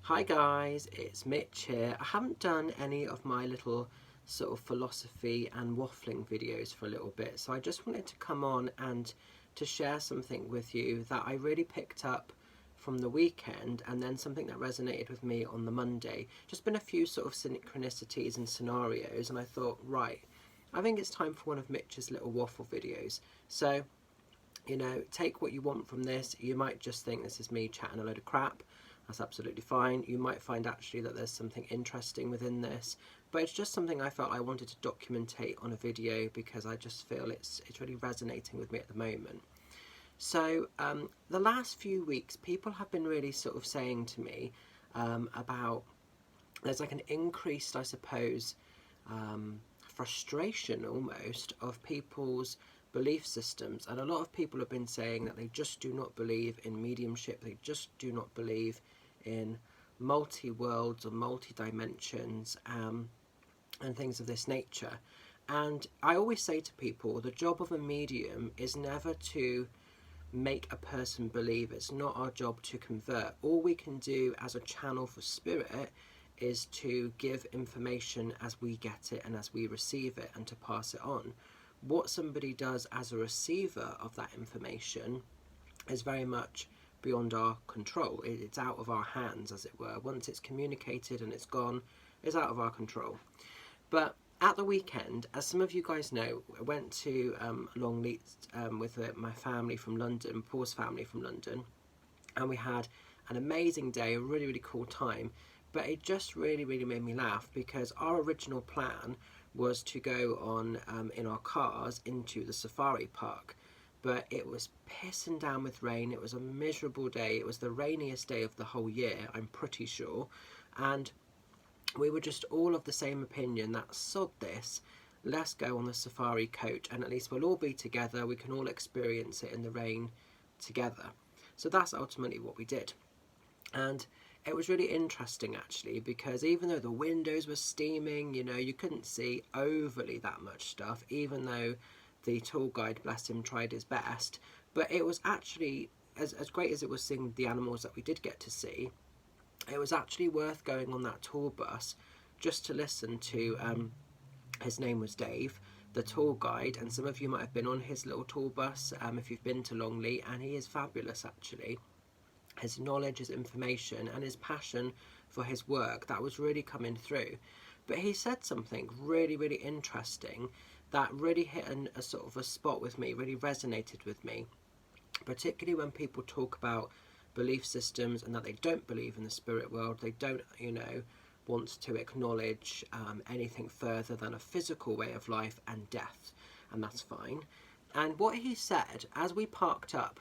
Hi guys, it's Mitch here. I haven't done any of my little sort of philosophy and waffling videos for a little bit, so I just wanted to come on and to share something with you that I really picked up from the weekend, and then something that resonated with me on the Monday. Just been a few sort of synchronicities and scenarios, and I thought, right, I think it's time for one of Mitch's little waffle videos. So, you know, take what you want from this. You might just think this is me chatting a load of crap. That's absolutely fine. You might find actually that there's something interesting within this, but it's just something I felt I wanted to documentate on a video because I just feel it's really resonating with me at the moment. So the last few weeks, people have been really sort of saying to me about there's like an increased, I suppose, frustration almost of people's belief systems, and a lot of people have been saying that they just do not believe in mediumship, they just do not believe in multi-worlds or multi-dimensions and things of this nature. And I always say to people, the job of a medium is never to make a person believe. It's not our job to convert. All we can do as a channel for spirit is to give information as we get it and as we receive it, and to pass it on. What somebody does as a receiver of that information is very much beyond our control. It's out of our hands, as it were. Once it's communicated and it's gone, it's out of our control. But at the weekend, as some of you guys know, I went to Longleat with my family from London, Paul's family from London, and we had an amazing day, a really, really cool time. But it just really, really made me laugh because our original plan was to go on in our cars into the safari park, but it was pissing down with rain. It was a miserable day. It was the rainiest day of the whole year, I'm pretty sure, and we were just all of the same opinion that sod this, let's go on the safari coach, and at least we'll all be together, we can all experience it in the rain together. So that's ultimately what we did. And it was really interesting actually, because even though the windows were steaming, you know, you couldn't see overly that much stuff, even though the tour guide, bless him, tried his best. But it was actually, as great as it was seeing the animals that we did get to see, it was actually worth going on that tour bus just to listen to, his name was Dave, the tour guide, and some of you might have been on his little tour bus if you've been to Longleat, and he is fabulous actually. His knowledge, his information, and his passion for his work, that was really coming through. But he said something really, really interesting that really hit a sort of a spot with me, really resonated with me, particularly when people talk about belief systems and that they don't believe in the spirit world. They don't, you know, want to acknowledge anything further than a physical way of life and death, and that's fine. And what he said, as we parked up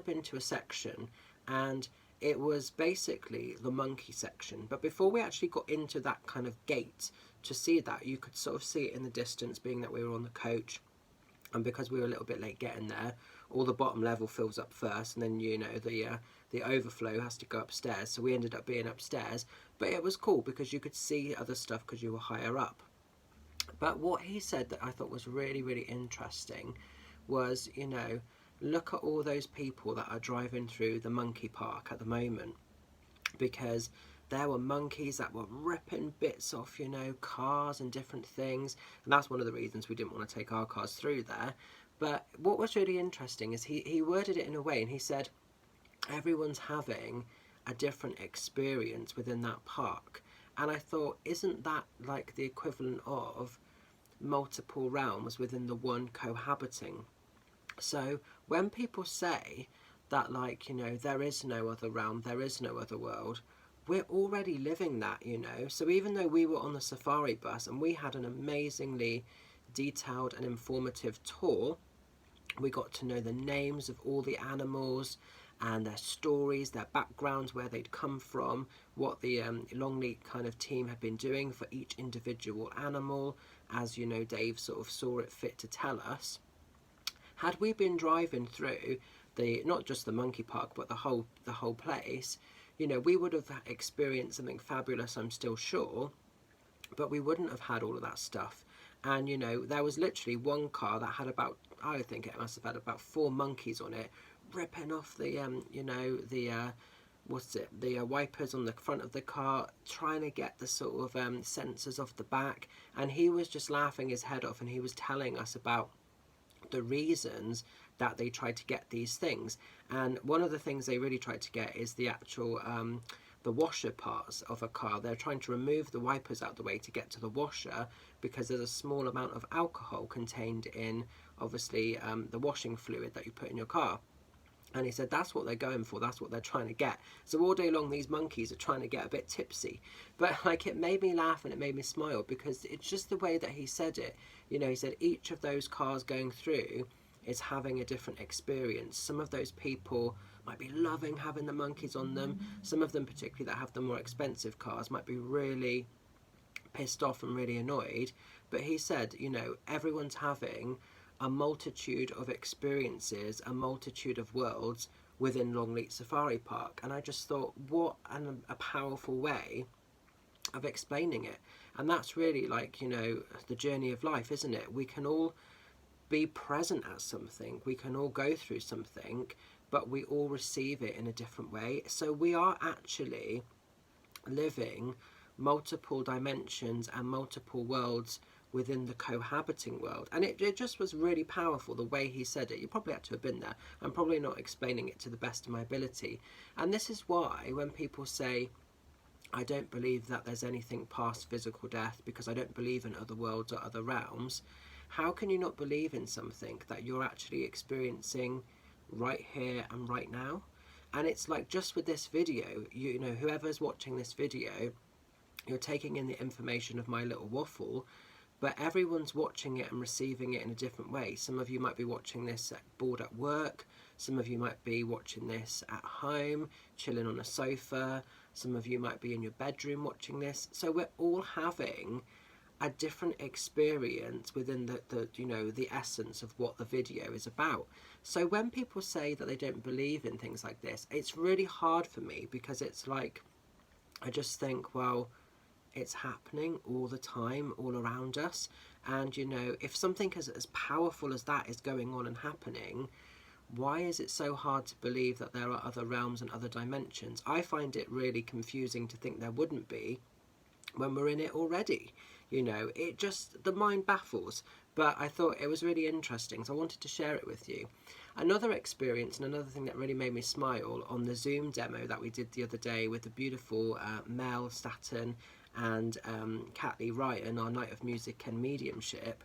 into a section, and it was basically the monkey section. But before we actually got into that kind of gate to see that, you could sort of see it in the distance, being that we were on the coach, and because we were a little bit late getting there, all the bottom level fills up first, and then, you know, the overflow has to go upstairs. So we ended up being upstairs, but it was cool because you could see other stuff because you were higher up. But what he said that I thought was really, really interesting was, you know, look at all those people that are driving through the monkey park at the moment, because there were monkeys that were ripping bits off, you know, cars and different things, and that's one of the reasons we didn't want to take our cars through there. But what was really interesting is he worded it in a way, and he said everyone's having a different experience within that park. And I thought, isn't that like the equivalent of multiple realms within the one cohabiting? So when people say that, like, you know, there is no other realm, there is no other world, we're already living that, you know. So even though we were on the safari bus and we had an amazingly detailed and informative tour, we got to know the names of all the animals and their stories, their backgrounds, where they'd come from, what the Longleat kind of team had been doing for each individual animal, as, you know, Dave sort of saw it fit to tell us. Had we been driving through not just the monkey park, but the whole place, you know, we would have experienced something fabulous, I'm still sure, but we wouldn't have had all of that stuff. And, you know, there was literally one car that had about, I think it must have had about 4 monkeys on it, ripping off the the wipers on the front of the car, trying to get the sort of sensors off the back, and he was just laughing his head off, and he was telling us about the reasons that they tried to get these things. And one of the things they really tried to get is the actual the washer parts of a car. They're trying to remove the wipers out of the way to get to the washer, because there's a small amount of alcohol contained in, obviously, the washing fluid that you put in your car. And he said that's what they're going for, that's what they're trying to get. So all day long these monkeys are trying to get a bit tipsy. But like, it made me laugh and it made me smile, because it's just the way that he said it. You know, he said each of those cars going through is having a different experience. Some of those people might be loving having the monkeys on them. Some of them, particularly that have the more expensive cars, might be really pissed off and really annoyed. But he said, you know, everyone's having a multitude of experiences, a multitude of worlds within Longleat Safari Park. And I just thought, what a powerful way of explaining it. And that's really, like, you know, the journey of life, isn't it? We can all be present at something, we can all go through something, but we all receive it in a different way. So we are actually living multiple dimensions and multiple worlds within the cohabiting world. And it just was really powerful the way he said it. You probably had to have been there. I'm probably not explaining it to the best of my ability. And this is why when people say, I don't believe that there's anything past physical death because I don't believe in other worlds or other realms, how can you not believe in something that you're actually experiencing right here and right now? And it's like, just with this video, you know, whoever's watching this video, you're taking in the information of my little waffle, but everyone's watching it and receiving it in a different way. Some of you might be watching this bored at work. Some of you might be watching this at home, chilling on a sofa. Some of you might be in your bedroom watching this. So we're all having a different experience within the you know, the essence of what the video is about. So when people say that they don't believe in things like this, it's really hard for me, because it's like, I just think, well, it's happening all the time, all around us. And, you know, if something as powerful as that is going on and happening, why is it so hard to believe that there are other realms and other dimensions? I find it really confusing to think there wouldn't be when we're in it already. You know, it just, the mind baffles. But I thought it was really interesting, so I wanted to share it with you. Another experience and another thing that really made me smile on the Zoom demo that we did the other day with the beautiful Mel Staton and Catley Ryan, our Night of Music and Mediumship.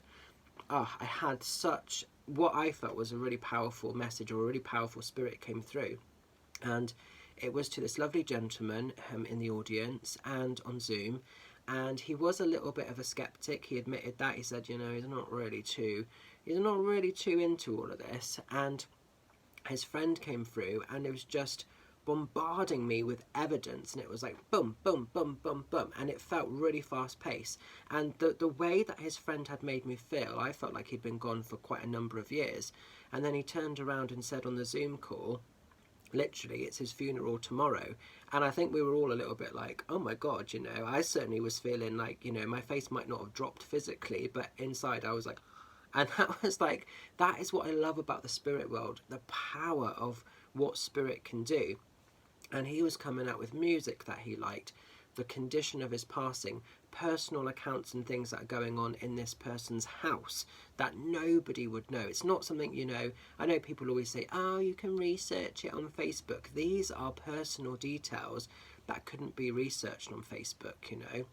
I had such, what I felt was a really powerful message, or a really powerful spirit came through. And it was to this lovely gentleman in the audience and on Zoom. And he was a little bit of a skeptic. He admitted that. He said, you know, he's not really too into all of this. And his friend came through and it was just bombarding me with evidence, and it was like boom, boom, boom, boom, boom, and it felt really fast paced. And the way that his friend had made me feel, I felt like he'd been gone for quite a number of years. And then he turned around and said on the Zoom call, literally, it's his funeral tomorrow. And I think we were all a little bit like, oh my God, you know, I certainly was feeling like, you know, my face might not have dropped physically, but inside I was like, and that was like, that is what I love about the spirit world, the power of what spirit can do. And he was coming out with music that he liked, the condition of his passing, personal accounts and things that are going on in this person's house that nobody would know. It's not something, you know, I know people always say, oh, you can research it on Facebook. These are personal details that couldn't be researched on Facebook, you know.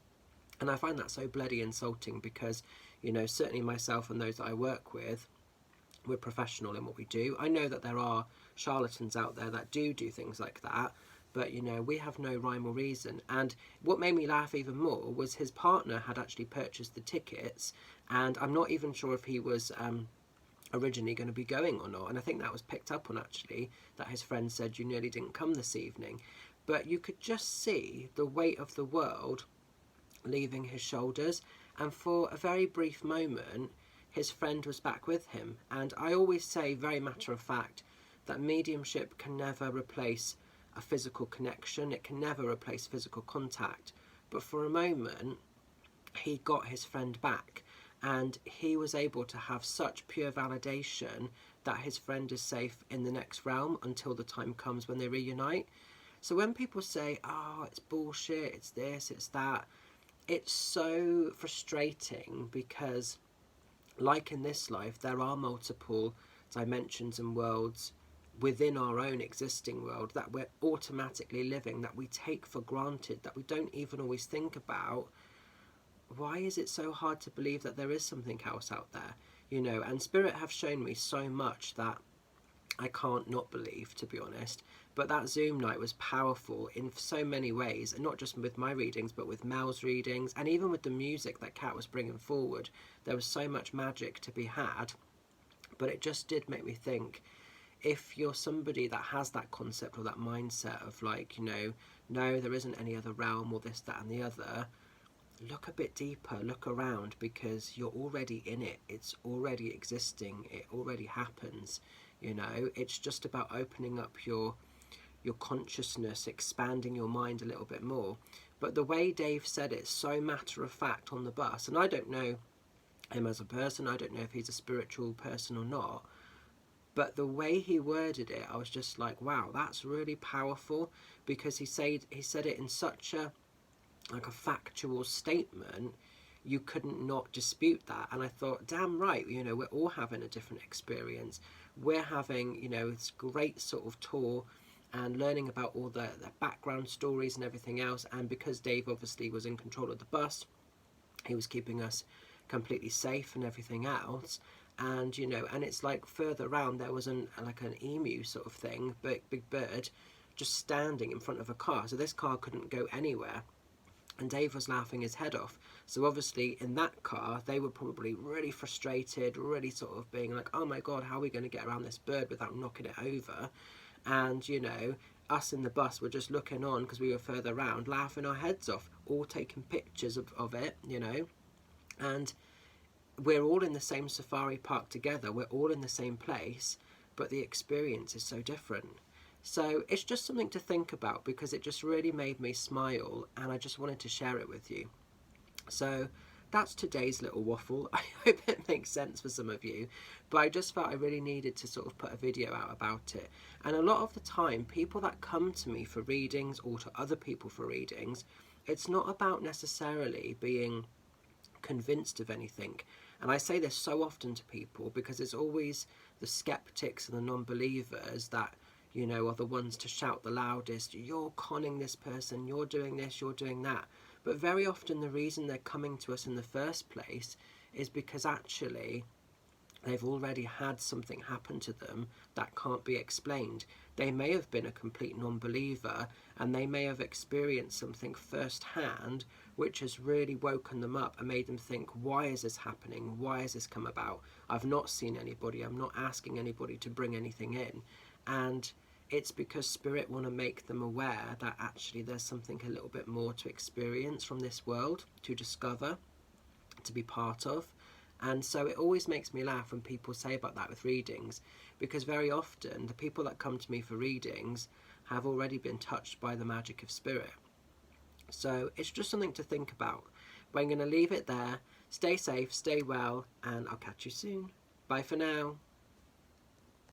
And I find that so bloody insulting, because, you know, certainly myself and those that I work with, we're professional in what we do. I know that there are charlatans out there that do things like that, but, you know, we have no rhyme or reason. And what made me laugh even more was his partner had actually purchased the tickets, and I'm not even sure if he was originally going to be going or not. And I think that was picked up on, actually, that his friend said, you nearly didn't come this evening. But you could just see the weight of the world leaving his shoulders, and for a very brief moment his friend was back with him. And I always say, very matter of fact, that mediumship can never replace a physical connection. It can never replace physical contact. But for a moment, he got his friend back, and he was able to have such pure validation that his friend is safe in the next realm until the time comes when they reunite. So when people say, oh, it's bullshit, it's this, it's that, it's so frustrating because, like in this life, there are multiple dimensions and worlds within our own existing world that we're automatically living, that we take for granted, that we don't even always think about. Why is it so hard to believe that there is something else out there? You know, and Spirit have shown me so much that I can't not believe, to be honest. But that Zoom night was powerful in so many ways, and not just with my readings, but with Mel's readings, and even with the music that Kat was bringing forward. There was so much magic to be had, but it just did make me think, if you're somebody that has that concept or that mindset of like, you know, no, there isn't any other realm or this, that and the other, look a bit deeper, look around, because you're already in it. It's already existing. It already happens. You know, it's just about opening up your consciousness, expanding your mind a little bit more. But the way Dave said it, so matter of fact on the bus, and I don't know him as a person, I don't know if he's a spiritual person or not, but the way he worded it, I was just like, wow, that's really powerful, because he said it in such a factual statement, you couldn't not dispute that. And I thought, damn right, you know, we're all having a different experience. We're having, you know, this great sort of tour and learning about all the background stories and everything else. And because Dave obviously was in control of the bus, he was keeping us completely safe and everything else. And, you know, and it's like further around there was an emu sort of thing, big bird, just standing in front of a car. So this car couldn't go anywhere. And Dave was laughing his head off. So obviously in that car, they were probably really frustrated, really sort of being like, oh my God, how are we going to get around this bird without knocking it over? And, you know, us in the bus were just looking on because we were further around, laughing our heads off, all taking pictures of it, you know. And we're all in the same safari park together. We're all in the same place, but the experience is so different. So it's just something to think about, because it just really made me smile, and I just wanted to share it with you. So that's today's little waffle. I hope it makes sense for some of you, but I just felt I really needed to sort of put a video out about it. And a lot of the time, people that come to me for readings or to other people for readings, it's not about necessarily being convinced of anything. And I say this so often to people because it's always the skeptics and the non-believers that, you know, are the ones to shout the loudest, you're conning this person, you're doing this, you're doing that. But very often the reason they're coming to us in the first place is because actually they've already had something happen to them that can't be explained. They may have been a complete non-believer and they may have experienced something firsthand which has really woken them up and made them think, why is this happening? Why has this come about? I've not seen anybody. I'm not asking anybody to bring anything in. And it's because Spirit want to make them aware that actually there's something a little bit more to experience from this world, to discover, to be part of. And so it always makes me laugh when people say about that with readings, because very often the people that come to me for readings have already been touched by the magic of Spirit. So it's just something to think about. But I'm going to leave it there. Stay safe, stay well, and I'll catch you soon. Bye for now.